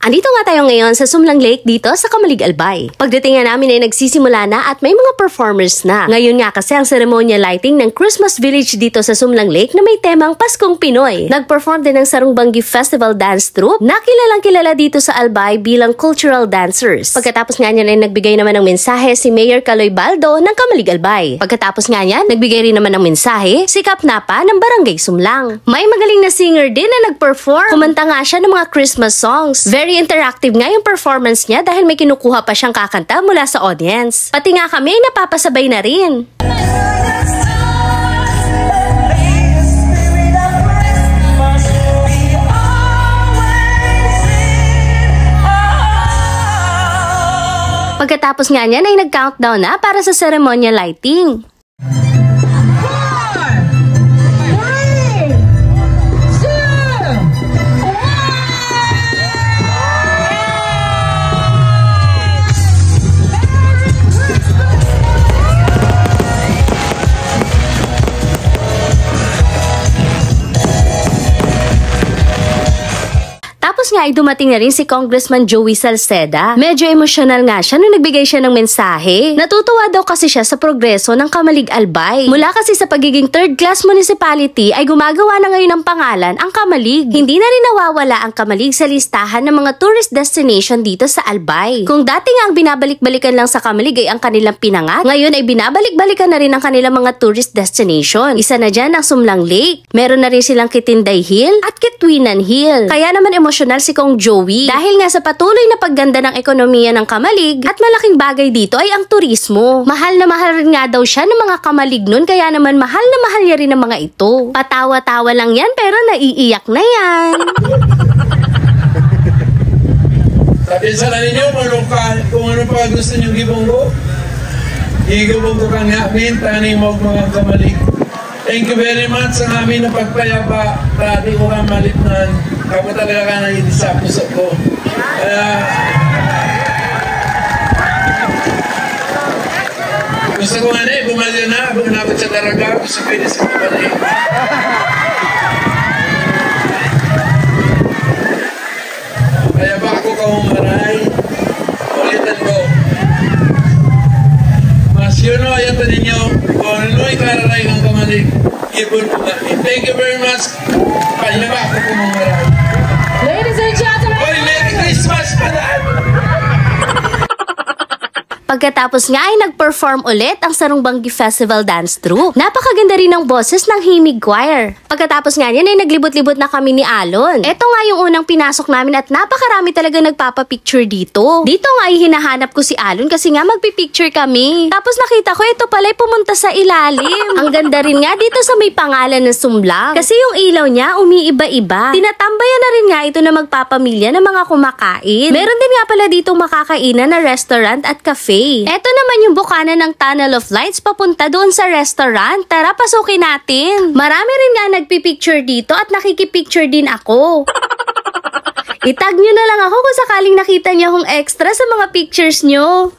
Andito nga tayo ngayon sa Sumlang Lake dito sa Kamalig, Albay. Pagdating nga namin ay nagsisimula na at may mga performers na. Ngayon nga kasi ang ceremonial lighting ng Christmas Village dito sa Sumlang Lake na may temang Paskong Pinoy. Nag-perform din ng Sarungbanggi Festival Dance Troupe na kilalang kilala dito sa Albay bilang cultural dancers. Pagkatapos nga niyan ay nagbigay naman ng mensahe si Mayor Caloy Baldo ng Kamalig, Albay. Pagkatapos nga niyan, nagbigay rin naman ng mensahe si Kap Napa ng Barangay Sumlang. May magaling na singer din na nag-perform. Kumanta nga siya ng mga Christmas songs. Very interactive nga yung performance niya dahil may kinukuha pa siyang kakanta mula sa audience. Pati nga kami ay napapasabay na rin. Pagkatapos nga niyan ay nag-countdown na para sa ceremonial lighting. Tapos nga ay dumating na rin si Congressman Joey Salceda. Medyo emosyonal nga siya nung nagbigay siya ng mensahe. Natutuwa daw kasi siya sa progreso ng Kamalig, Albay. Mula kasi sa pagiging third-class municipality ay gumagawa na ngayon ng pangalan ang Kamalig. Hindi na rin nawawala ang Kamalig sa listahan ng mga tourist destination dito sa Albay. Kung dati nga ang binabalik-balikan lang sa Kamalig ay ang kanilang pinangat, ngayon ay binabalik-balikan na rin ang kanilang mga tourist destination. Isa na dyan ang Sumlang Lake. Meron na rin silang Kitinday Hill at Kitwinan Hill. Kaya naman emosyonal si Kong Joey dahil nga sa patuloy na pagganda ng ekonomiya ng Kamalig at malaking bagay dito ay ang turismo. Mahal na mahal rin nga daw siya ng mga Kamalig nun, kaya naman mahal na mahal niya rin ng mga ito. Patawa-tawa lang yan pero naiiyak na yan. Sabi sa ninyo kung ano pa gusto nyo gibonggo. Igubong ko kang amin, taning mo mga Kamalig. Thank you very much sa amin na pagpayaba. Dati ko kang malitnan. Ako talaga ka nang sa puso ko. Gusto ko nga na bumalik na. Bunabot sa daraga. Gusto ko yun sa kapatid. Kaya ba ako kahumaray? Ulitan ko. Mas yun o, ayaw ta ninyo. Kung ano'y kararay ng Kamalig, ibon ko na. Thank you very much. Kaya ba ako kahumaray? Ladies and gentlemen, Hoy, Merry Christmas pala! Pagkatapos nga ay nag-perform ulit ang Sarungbanggi Festival Dance Troupe. Napakaganda rin ng boses ng Himig Choir. Pagkatapos nga yan ay naglibot-libot na kami ni Alon. Ito nga yung unang pinasok namin at napakarami talaga nagpapapicture dito. Dito nga ay hinahanap ko si Alon kasi nga magpipicture kami. Tapos nakita ko ito pala ay pumunta sa ilalim. Ang ganda rin nga dito sa may pangalan ng Sumlang. Kasi yung ilaw niya umiiba-iba. Tinatambayan na rin nga ito na magpapamilya ng mga kumakain. Meron din nga pala dito makakainan na restaurant at cafe. Ito naman yung bukana ng Tunnel of Lights papunta doon sa restaurant. Tara, pasukin natin. Marami rin nga nagpipicture dito at nakikipicture din ako. Itag nyo na lang ako kung sakaling nakita nyo akong extra sa mga pictures nyo.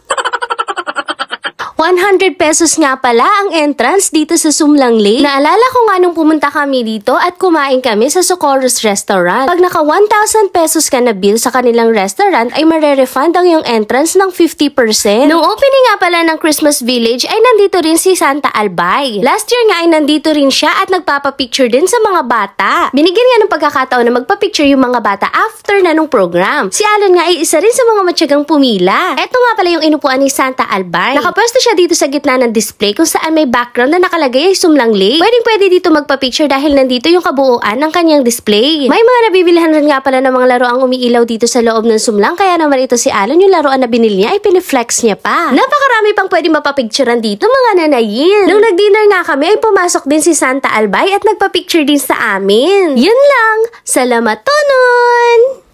100 pesos nga pala ang entrance dito sa Sumlang Lake. Naalala ko nga nung pumunta kami dito at kumain kami sa Socorro's Restaurant. Pag naka 1,000 pesos ka na bill sa kanilang restaurant ay marerefund ang yung entrance ng 50%. Nung opening nga pala ng Christmas Village ay nandito rin si Santa Albay. Last year nga ay nandito rin siya at nagpapapicture din sa mga bata. Binigyan nga ng pagkakataon na magpapicture yung mga bata after na nung program. Si Alon nga ay isa rin sa mga matyagang pumila. Eto nga pala yung inupuan ni Santa Albay. Nakapwesto siya dito sa gitna ng display kung saan may background na nakalagay ay Sumlang Lake. Pwede dito magpa-picture dahil nandito yung kabuuan ng kanyang display. May mga nabibilihan rin nga pala ng mga laruang umiilaw dito sa loob ng Sumlang, kaya naman ito si Alon yung laruan na binili niya ay piniflex niya pa. Napakarami pang pwede mapapicturean dito mga nanayin. Nung nag-dinner nga kami ay pumasok din si Santa Albay at nagpa-picture din sa amin. Yun lang. Salamat tonon!